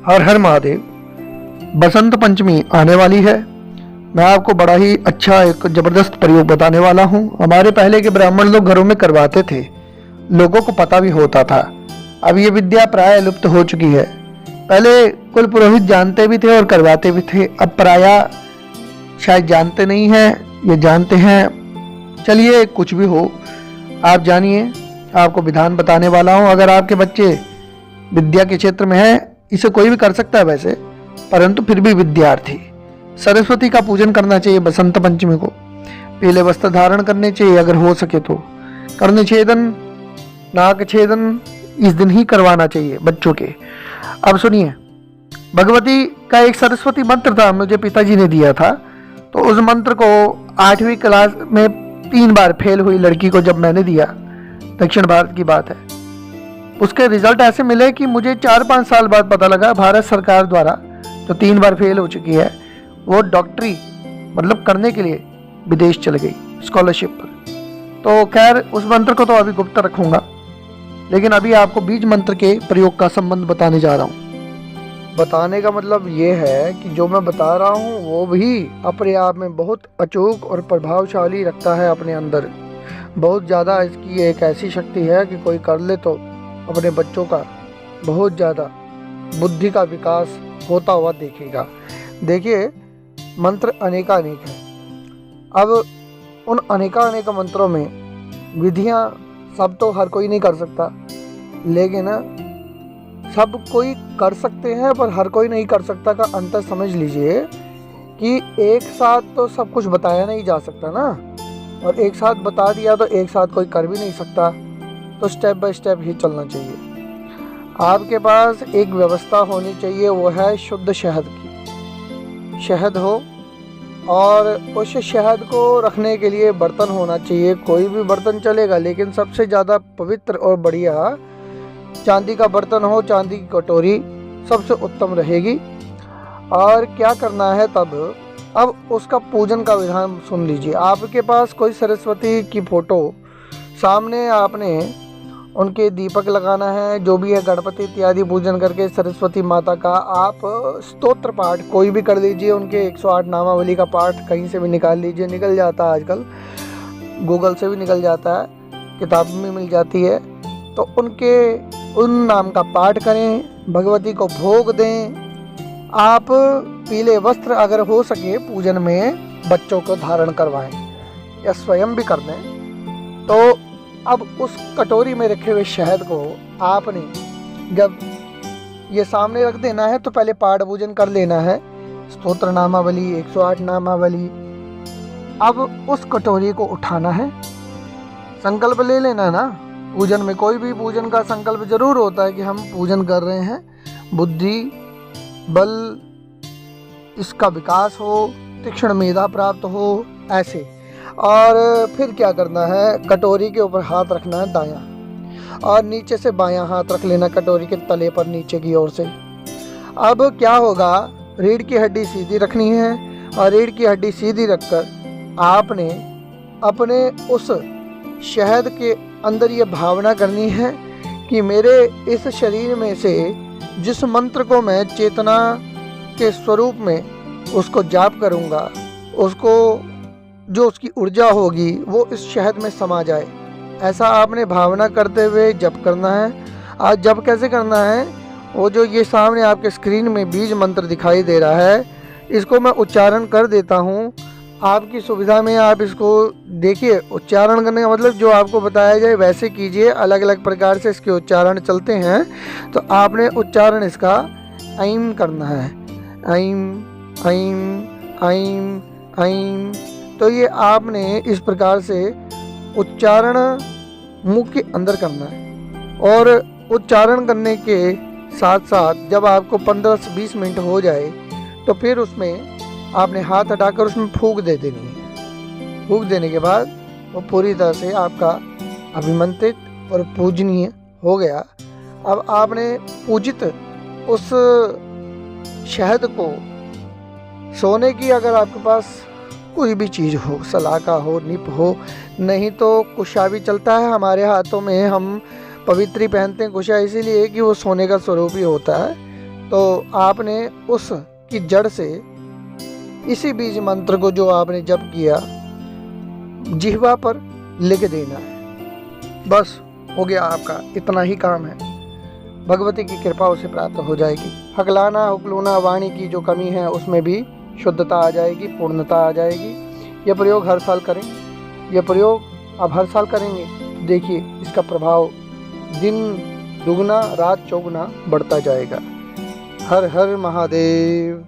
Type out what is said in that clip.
हर हर महादेव। बसंत पंचमी आने वाली है। मैं आपको बड़ा ही अच्छा एक ज़बरदस्त प्रयोग बताने वाला हूँ। हमारे पहले के ब्राह्मण लोग घरों में करवाते थे, लोगों को पता भी होता था। अब ये विद्या प्राय लुप्त हो चुकी है। पहले कुल पुरोहित जानते भी थे और करवाते भी थे, अब प्राय शायद जानते नहीं हैं, ये जानते हैं। चलिए कुछ भी हो, आप जानिए, आपको विधान बताने वाला हूँ। अगर आपके बच्चे विद्या के क्षेत्र में है, इसे कोई भी कर सकता है वैसे, परंतु फिर भी विद्यार्थी सरस्वती का पूजन करना चाहिए। बसंत पंचमी को पीले वस्त्र धारण करने चाहिए, अगर हो सके तो कर्ण छेदन, नाक छेदन इस दिन ही करवाना चाहिए बच्चों के। अब सुनिए, भगवती का एक सरस्वती मंत्र था, मुझे पिताजी ने दिया था। तो उस मंत्र को 8वीं क्लास में 3 बार फेल हुई लड़की को जब मैंने दिया, दक्षिण भारत की बात है, उसके रिजल्ट ऐसे मिले कि मुझे 4-5 साल बाद पता लगा भारत सरकार द्वारा जो 3 बार फेल हो चुकी है, वो डॉक्टरी मतलब करने के लिए विदेश चले गई स्कॉलरशिप पर। तो खैर उस मंत्र को तो अभी गुप्त रखूंगा, लेकिन अभी आपको बीज मंत्र के प्रयोग का संबंध बताने जा रहा हूँ। बताने का मतलब ये है कि जो मैं बता रहा हूँ वो भी अपने आप में बहुत अचूक और प्रभावशाली रखता है अपने अंदर। बहुत ज़्यादा इसकी एक ऐसी शक्ति है कि कोई कर ले तो अपने बच्चों का बहुत ज़्यादा बुद्धि का विकास होता हुआ देखेगा। देखिए, मंत्र अनेकानेक है। अब उन अनेकानेक मंत्रों में विधियां सब तो हर कोई नहीं कर सकता, लेकिन सब कोई कर सकते हैं, पर हर कोई नहीं कर सकता का अंतर समझ लीजिए कि एक साथ तो सब कुछ बताया नहीं जा सकता ना, और एक साथ बता दिया तो एक साथ कोई कर भी नहीं सकता। तो स्टेप बाय स्टेप ही चलना चाहिए। आपके पास एक व्यवस्था होनी चाहिए, वो है शुद्ध शहद की। शहद हो, और उस शहद को रखने के लिए बर्तन होना चाहिए। कोई भी बर्तन चलेगा, लेकिन सबसे ज़्यादा पवित्र और बढ़िया चांदी का बर्तन हो, चांदी की कटोरी सबसे उत्तम रहेगी। और क्या करना है तब, अब उसका पूजन का विधान सुन लीजिए। आपके पास कोई सरस्वती की फोटो सामने, आपने उनके दीपक लगाना है, जो भी है गणपति इत्यादि पूजन करके सरस्वती माता का आप स्तोत्र पाठ कोई भी कर लीजिए। उनके 108 नामावली का पाठ कहीं से भी निकाल लीजिए, निकल जाता है आजकल, गूगल से भी निकल जाता है, किताब में मिल जाती है। तो उनके उन नाम का पाठ करें, भगवती को भोग दें। आप पीले वस्त्र अगर हो सके पूजन में बच्चों को धारण करवाएं या स्वयं भी कर दें। तो अब उस कटोरी में रखे हुए शहद को आपने जब ये सामने रख देना है, तो पहले पाठ पूजन कर लेना है, स्तोत्र नामावली 108 नामावली। अब उस कटोरी को उठाना है, संकल्प ले लेना ना। पूजन में कोई भी पूजन का संकल्प जरूर होता है कि हम पूजन कर रहे हैं, बुद्धि बल इसका विकास हो, तीक्ष्ण मेधा प्राप्त हो, ऐसे। और फिर क्या करना है, कटोरी के ऊपर हाथ रखना है दायां, और नीचे से बायां हाथ रख लेना कटोरी के तले पर नीचे की ओर से। अब क्या होगा, रीढ़ की हड्डी सीधी रखनी है, और रीढ़ की हड्डी सीधी रखकर आपने अपने उस शहद के अंदर ये भावना करनी है कि मेरे इस शरीर में से जिस मंत्र को मैं चेतना के स्वरूप में उसको जाप करूँगा, उसको जो उसकी ऊर्जा होगी वो इस शहद में समा जाए। ऐसा आपने भावना करते हुए जप करना है। आज जप कैसे करना है, वो जो ये सामने आपके स्क्रीन में बीज मंत्र दिखाई दे रहा है, इसको मैं उच्चारण कर देता हूँ आपकी सुविधा में। आप इसको देखिए, उच्चारण करने का मतलब जो आपको बताया जाए वैसे कीजिए। अलग अलग प्रकार से इसके उच्चारण चलते हैं, तो आपने उच्चारण इसका ऐम करना है, ऐम ऐम ऐम ऐम। तो ये आपने इस प्रकार से उच्चारण मुंह के अंदर करना है, और उच्चारण करने के साथ साथ जब आपको 15 से 20 मिनट हो जाए, तो फिर उसमें आपने हाथ हटाकर उसमें फूंक दे देनी है। फूंक देने के बाद वो पूरी तरह से आपका अभिमंत्रित और पूजनीय हो गया। अब आपने पूजित उस शहद को सोने की, अगर आपके पास कोई भी चीज़ हो, सलाखा हो, निप हो, नहीं तो कुशा भी चलता है। हमारे हाथों में हम पवित्री पहनते हैं कुशा, इसीलिए कि वो सोने का स्वरूप ही होता है। तो आपने उस की जड़ से इसी बीज मंत्र को जो आपने जप किया जिह्वा पर लिख देना है। बस हो गया, आपका इतना ही काम है। भगवती की कृपा उसे प्राप्त हो जाएगी। हकलाना हुकलूना वाणी की जो कमी है उसमें भी शुद्धता आ जाएगी, पूर्णता आ जाएगी। यह प्रयोग हर साल करें। यह प्रयोग आप हर साल करेंगे, देखिए इसका प्रभाव दिन दुगना रात चौगुना बढ़ता जाएगा। हर हर महादेव।